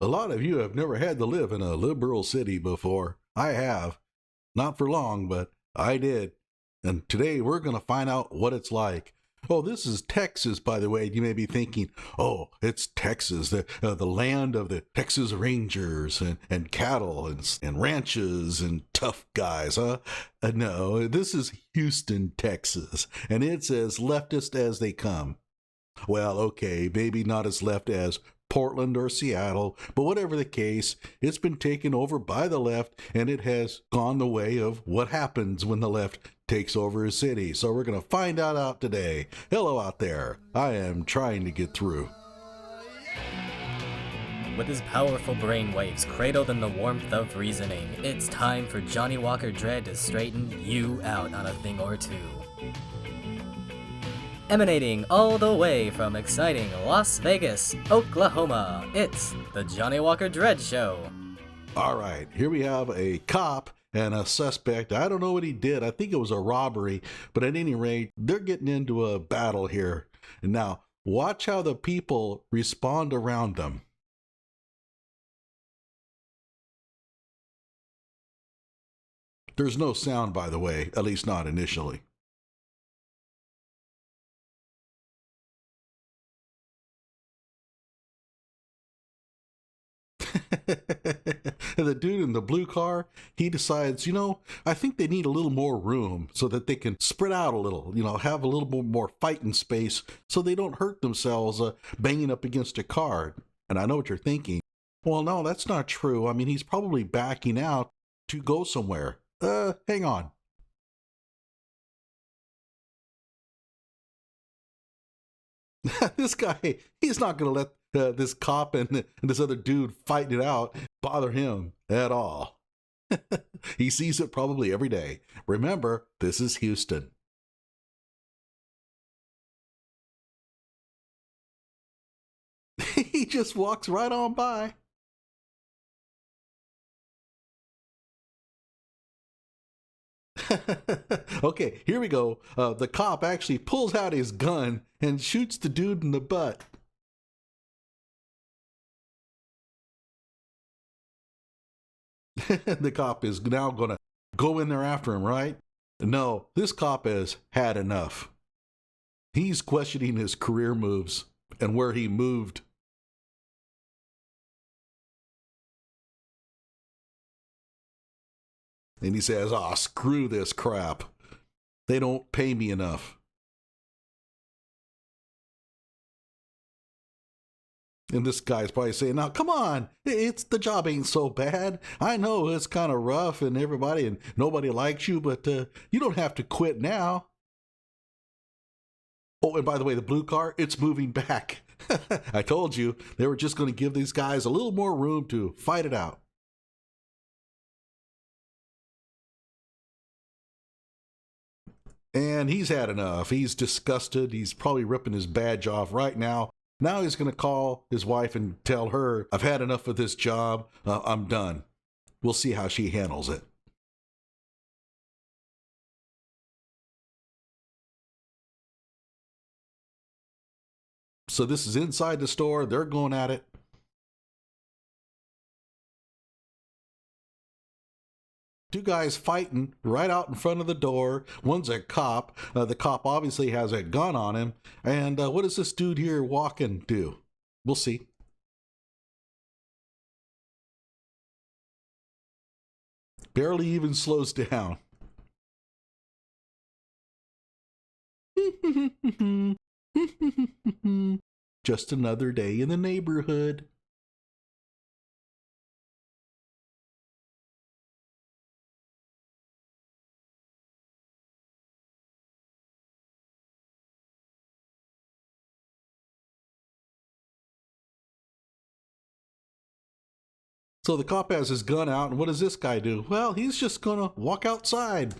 A lot of you have never had to live in a liberal city before. I have. Not for long, but I did. And today we're going to find out what it's like. Oh, this is Texas, by the way. You may be thinking, oh, it's Texas, the land of the Texas Rangers and cattle and ranches and tough guys, huh? No, this is Houston, Texas, and it's as leftist as they come. Well, okay, maybe not as left as Portland or Seattle, but whatever the case, it's been taken over by the left, and it has gone the way of what happens when the left takes over a city. So we're going to find out today. Hello out there. I am trying to get through. With his powerful brainwaves cradled in the warmth of reasoning, it's time for Johnny Walker Dread to straighten you out on a thing or two. Emanating all the way from exciting Las Vegas, Oklahoma, it's the Johnny Walker Dread Show. All right, here we have a cop and a suspect. I don't know what he did. I think it was a robbery, but at any rate, they're getting into a battle here. And now, watch how the people respond around them. There's no sound, by the way, at least not initially. The dude in the blue car, he decides, I think they need a little more room so that they can spread out a little, have a little bit more fighting space so they don't hurt themselves banging up against a car. And I know what you're thinking. Well, no, that's not true. I mean, he's probably backing out to go somewhere. Hang on. This guy, he's not going to let this cop and this other dude fighting it out bother him at all. He sees it probably every day. Remember, this is Houston. He just walks right on by. Okay, here we go. The cop actually pulls out his gun and shoots the dude in the butt. The cop is now going to go in there after him, right? No, this cop has had enough. He's questioning his career moves and where he moved. And he says, screw this crap. They don't pay me enough. And this guy's probably saying, now, come on, the job ain't so bad. I know it's kind of rough and nobody likes you, but you don't have to quit now. Oh, and by the way, the blue car, it's moving back. I told you, they were just going to give these guys a little more room to fight it out. And he's had enough. He's disgusted. He's probably ripping his badge off right now. Now he's going to call his wife and tell her, I've had enough of this job. I'm done. We'll see how she handles it. So this is inside the store. They're going at it. Two guys fighting right out in front of the door. One's a cop. The cop obviously has a gun on him. And what does this dude here walking do? We'll see. Barely even slows down. Just another day in the neighborhood. So the cop has his gun out, and what does this guy do? Well, he's just gonna walk outside.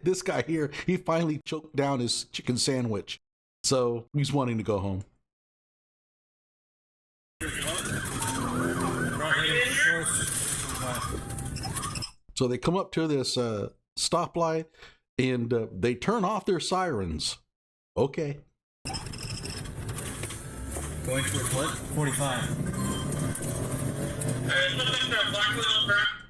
This guy here, he finally choked down his chicken sandwich. So he's wanting to go home. So they come up to this stoplight and they turn off their sirens. Okay. Going towards what? 45.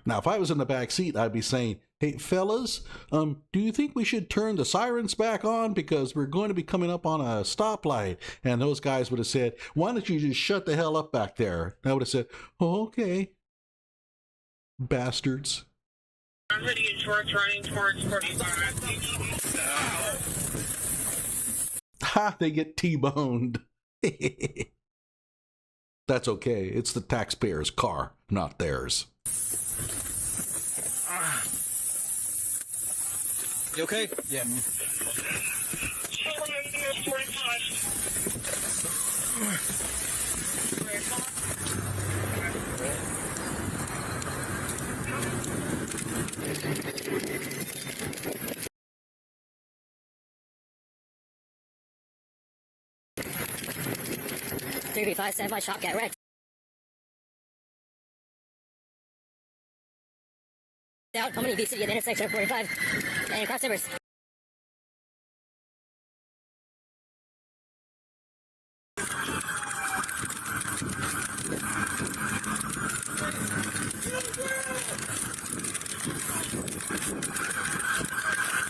Now, if I was in the back seat, I'd be saying, hey, fellas, do you think we should turn the sirens back on? Because we're going to be coming up on a stoplight. And those guys would have said, why don't you just shut the hell up back there? And I would have said, oh, okay. Bastards. I'm heading in shorts, running towards 45. Ha, they get T-boned. That's okay. It's the taxpayer's car, not theirs. You okay? Yeah. $3B5, stand by, shot, get red. Out, how many VC at the intersection of 45 and cross timbers?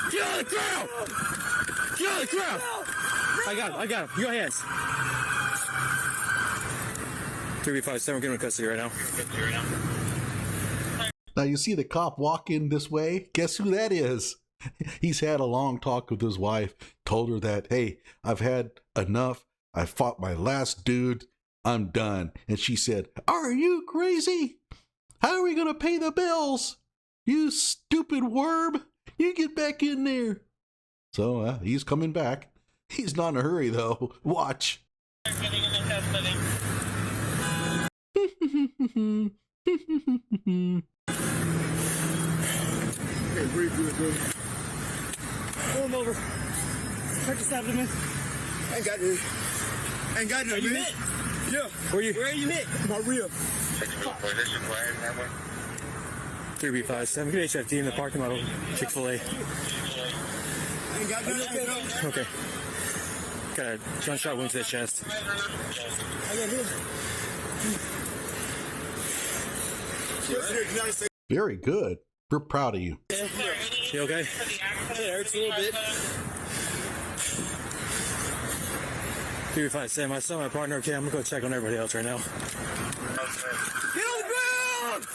Kill the crowd! Kill the crowd! I got him. Your hands. 3B57, we're getting in custody right now. Now, you see the cop walk in this way? Guess who that is? He's had a long talk with his wife, told her that, hey, I've had enough. I fought my last dude. I'm done. And she said, are you crazy? How are we going to pay the bills? You stupid worm. You get back in there. So he's coming back. He's not in a hurry, though. Watch. Okay, breathe good, bro. Pull him over. Check this abdomen. I ain't got this. Ain't got nothing, man. Hit? Yeah. Where are you hit? My rib. 3B57, get HFD in the parking lot of Chick-fil-A. Ain't got nothing. Okay. Got a gunshot wound to the chest. I got hit. Very good. We're proud of you. You okay? It hurts a little bit. 357, I saw my partner. Okay, I'm gonna go check on everybody else right now. Get on the ground!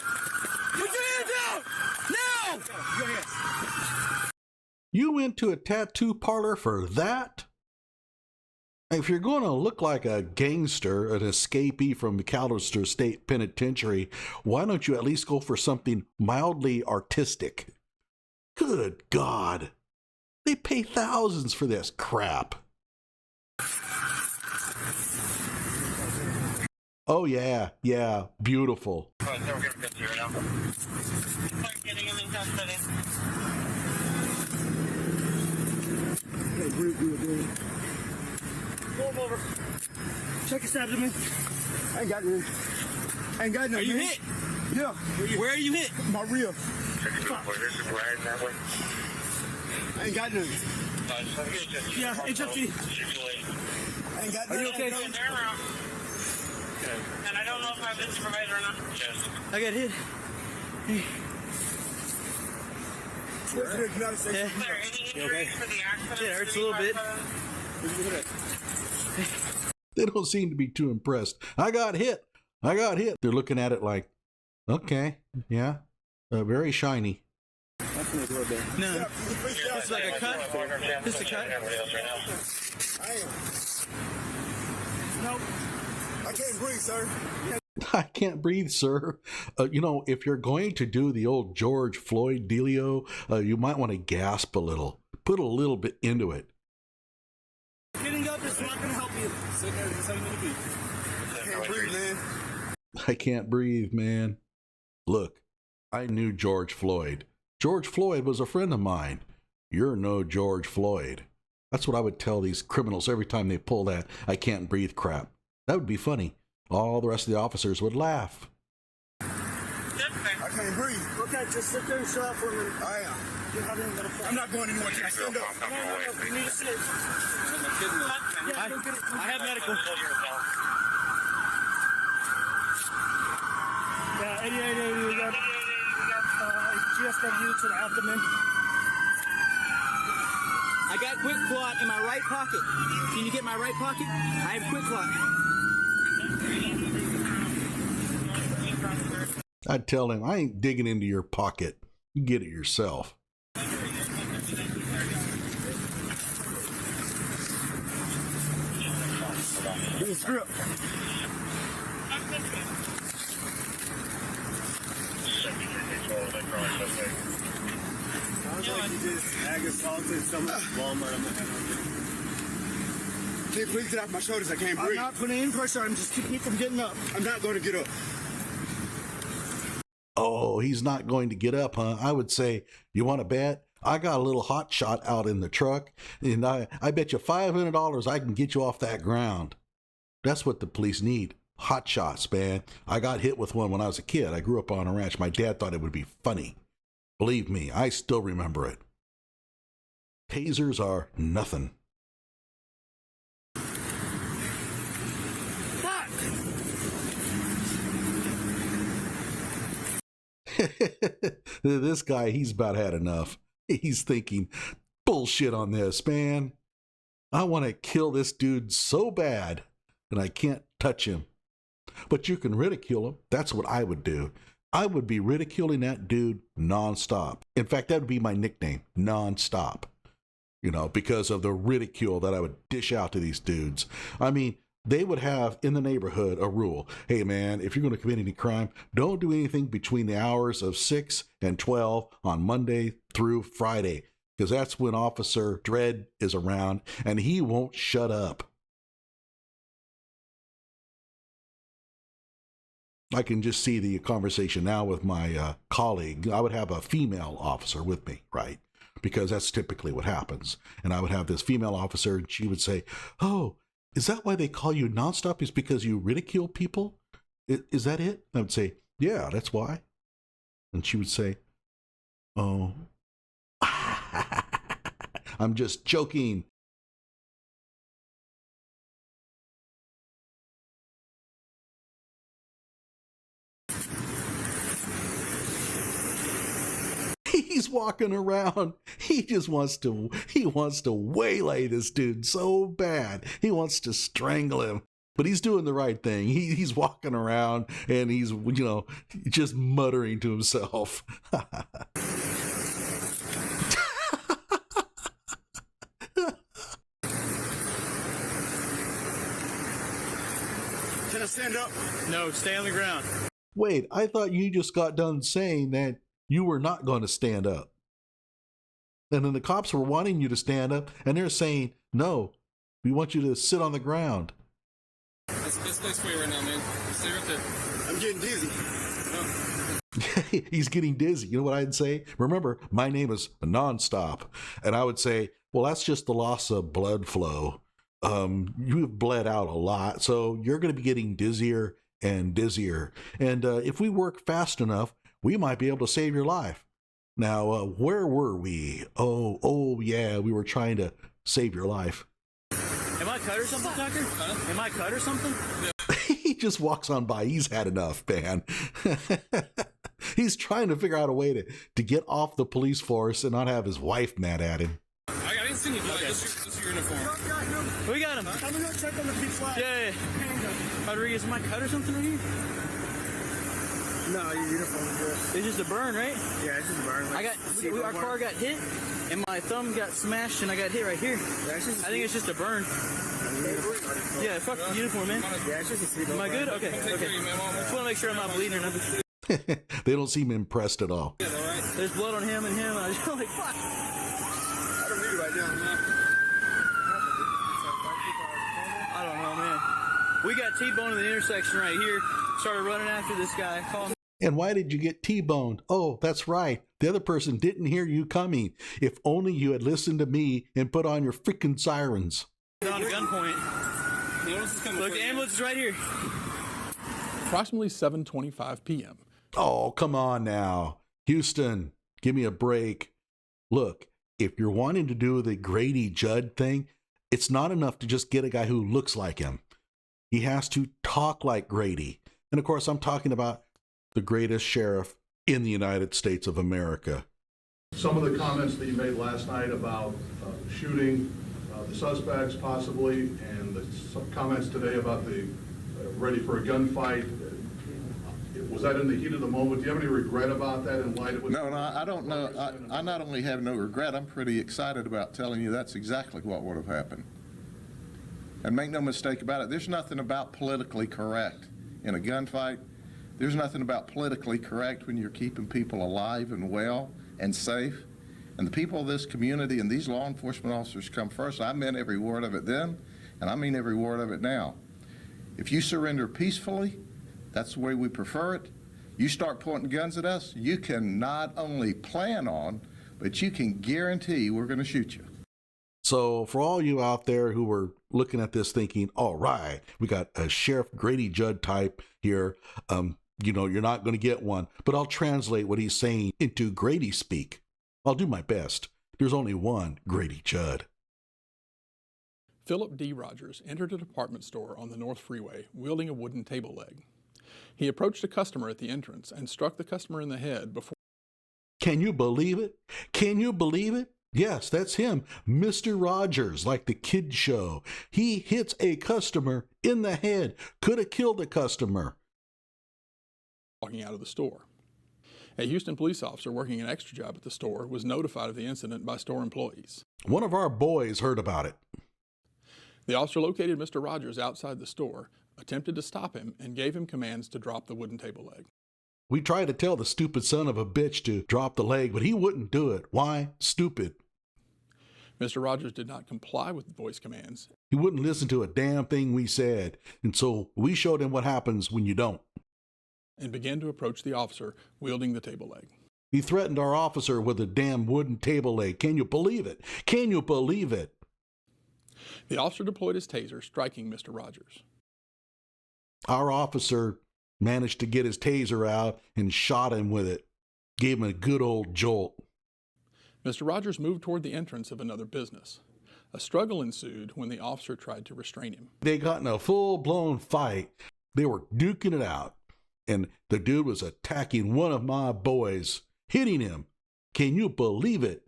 Put your hands out! Now! You went to a tattoo parlor for that? If you're going to look like a gangster, an escapee from the McAllister State Penitentiary, why don't you at least go for something mildly artistic? Good God. They pay thousands for this crap. Oh, yeah, beautiful. Pull him over. Check his abdomen. I ain't got nothing. Are you hit? Yeah. Where are you hit? My rib. I ain't got nothing. Yeah, HFG. I ain't got nothing. Are you okay? And I don't know if I've been supervised or not. Yes. I got hit. Hey. Yeah. You okay? For the accident? It hurts a little bit. They don't seem to be too impressed. I got hit. They're looking at it like, okay, yeah, very shiny. No, it's like a cut. Just a cut. Nope. I can't breathe, sir. I can't breathe, sir. If you're going to do the old George Floyd dealio, you might want to gasp a little. Put a little bit into it. Getting up is not going to help you. Sitting there is how you need to be. I can't breathe, man. I can't breathe, man. Look, I knew George Floyd. George Floyd was a friend of mine. You're no George Floyd. That's what I would tell these criminals every time they pull that I can't breathe crap. That would be funny. All the rest of the officers would laugh. I can't breathe. Okay. just sit there and shut up for a minute. I am. I'm not going anymore. Can I stand up? No, you need to sit. I have medical. Yeah, 8880, we got GSW to the abdomen. I got quick clot in my right pocket. Can you get my right pocket? I have quick clot. I'd tell him, I ain't digging into your pocket. You get it yourself. Get a strip. Sounds like you just ag assaulted someone at Walmart on the head. Can you please get off my shoulders? I can't breathe. I'm not putting any pressure. I'm just keeping me from getting up. I'm not going to get up. Oh, he's not going to get up, huh? I would say, you want to bet? I got a little hot shot out in the truck, and I bet you $500 I can get you off that ground. That's what the police need. Hot shots, man. I got hit with one when I was a kid. I grew up on a ranch. My dad thought it would be funny. Believe me, I still remember it. Tasers are nothing. Fuck! This guy, he's about had enough. He's thinking, bullshit on this, man. I want to kill this dude so bad, and I can't touch him. But you can ridicule him. That's what I would do. I would be ridiculing that dude nonstop. In fact, that would be my nickname, nonstop. You know, because of the ridicule that I would dish out to these dudes. I mean, they would have in the neighborhood a rule. Hey, man, if you're going to commit any crime, don't do anything between the hours of 6 and 12 on Monday through Friday, because that's when Officer Dredd is around, and he won't shut up. I can just see the conversation now with my colleague. I would have a female officer with me, right? Because that's typically what happens. And I would have this female officer, and she would say, oh, is that why they call you nonstop? Is because you ridicule people? Is that it? I would say, yeah, that's why. And she would say, oh, I'm just joking. He's walking around. He wants to waylay this dude so bad. He wants to strangle him. But he's doing the right thing. He's walking around and he's, just muttering to himself. Can I stand up? No, stay on the ground. Wait, I thought you just got done saying that you were not going to stand up. And then the cops were wanting you to stand up, and they're saying, no, we want you to sit on the ground. That's the best place for you right now, man. Stay right there. I'm getting dizzy. Oh. He's getting dizzy. You know what I'd say? Remember, my name is Nonstop. And I would say, well, that's just the loss of blood flow. You've bled out a lot, so you're going to be getting dizzier and dizzier. And if we work fast enough, we might be able to save your life. Now, where were we? Oh, yeah, we were trying to save your life. Am I cut or something, Tucker? Huh? Am I cut or something? He just walks on by. He's had enough, man. He's trying to figure out a way to get off the police force and not have his wife mad at him. I didn't see you. Okay. This is your uniform. We got him. I'm going to check on the beach flag. Yeah. Rodriguez, am I cut or something right here? No, your uniform is good. It's just a burn, right? Yeah, it's just a burn. Like our car got hit, and my thumb got smashed, and I got hit right here. I think it's just a burn. Yeah, fuck the uniform, man. Yeah, it's just a seatbelt. Am I good? Okay. Just want to make sure I'm not bleeding or nothing. They don't seem impressed at all. Yeah, all right. There's blood on him and him. And I was like, fuck. I don't need it right now. I don't know, man. We got T-bone in the intersection right here. Started running after this guy. Call him. And why did you get T-boned? Oh, that's right. The other person didn't hear you coming. If only you had listened to me and put on your freaking sirens. On gunpoint. Look, the ambulance is right here. Approximately 7:25 p.m. Oh, come on now. Houston, give me a break. Look, if you're wanting to do the Grady Judd thing, it's not enough to just get a guy who looks like him. He has to talk like Grady. And of course, I'm talking about the greatest sheriff in the United States of America. Some of the comments that you made last night about shooting the suspects possibly, and some comments today about the ready for a gunfight, was that in the heat of the moment? Do you have any regret about that in light of what? No, I don't know. I not only have no regret, I'm pretty excited about telling you that's exactly what would have happened. And make no mistake about it, there's nothing about politically correct in a gunfight. There's nothing about politically correct when you're keeping people alive and well and safe. And the people of this community and these law enforcement officers come first. I meant every word of it then, and I mean every word of it now. If you surrender peacefully, that's the way we prefer it. You start pointing guns at us, you can not only plan on, but you can guarantee we're going to shoot you. So for all you out there who were looking at this thinking, all right, we got a Sheriff Grady Judd type here, you're not going to get one, but I'll translate what he's saying into Grady speak. I'll do my best. There's only one Grady Judd. Philip D. Rogers entered a department store on the North Freeway wielding a wooden table leg. He approached a customer at the entrance and struck the customer in the head before. Can you believe it? Can you believe it? Yes, that's him, Mr. Rogers, like the kid show. He hits a customer in the head, could have killed the customer. Walking out of the store. A Houston police officer working an extra job at the store was notified of the incident by store employees. One of our boys heard about it. The officer located Mr. Rogers outside the store, attempted to stop him, and gave him commands to drop the wooden table leg. We tried to tell the stupid son of a bitch to drop the leg, but he wouldn't do it. Why? Stupid. Mr. Rogers did not comply with the voice commands. He wouldn't listen to a damn thing we said, and so we showed him what happens when you don't. And began to approach the officer wielding the table leg. He threatened our officer with a damn wooden table leg. Can you believe it? Can you believe it? The officer deployed his taser, striking Mr. Rogers. Our officer managed to get his taser out and shot him with it. Gave him a good old jolt. Mr. Rogers moved toward the entrance of another business. A struggle ensued when the officer tried to restrain him. They got in a full-blown fight. They were duking it out. And the dude was attacking one of my boys, hitting him. Can you believe it?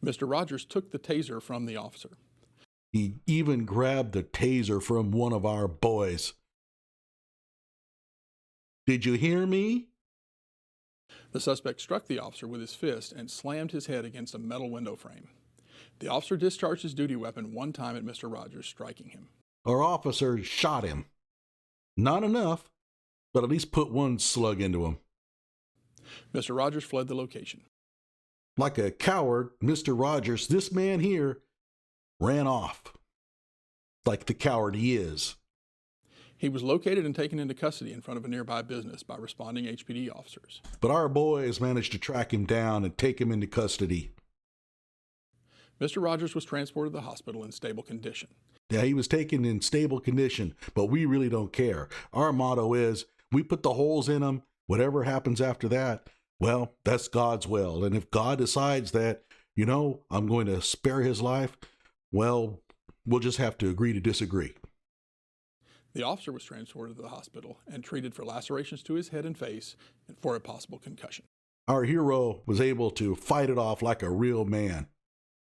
Mr. Rogers took the taser from the officer. He even grabbed the taser from one of our boys. Did you hear me? The suspect struck the officer with his fist and slammed his head against a metal window frame. The officer discharged his duty weapon one time at Mr. Rogers, striking him. Our officer shot him. Not enough, but at least put one slug into him. Mr. Rogers fled the location. Like a coward, Mr. Rogers, this man here, ran off. Like the coward he is. He was located and taken into custody in front of a nearby business by responding HPD officers. But our boys managed to track him down and take him into custody. Mr. Rogers was transported to the hospital in stable condition. Yeah, he was taken in stable condition, but we really don't care. Our motto is, we put the holes in him. Whatever happens after that, well, that's God's will. And if God decides that, I'm going to spare his life, well, we'll just have to agree to disagree. The officer was transported to the hospital and treated for lacerations to his head and face and for a possible concussion. Our hero was able to fight it off like a real man,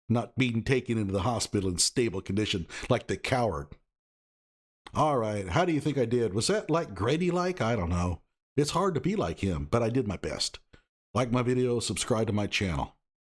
not being taken into the hospital in stable condition like the coward. All right, how do you think I did? Was that like Grady-like? I don't know. It's hard to be like him, but I did my best. Like my video, subscribe to my channel.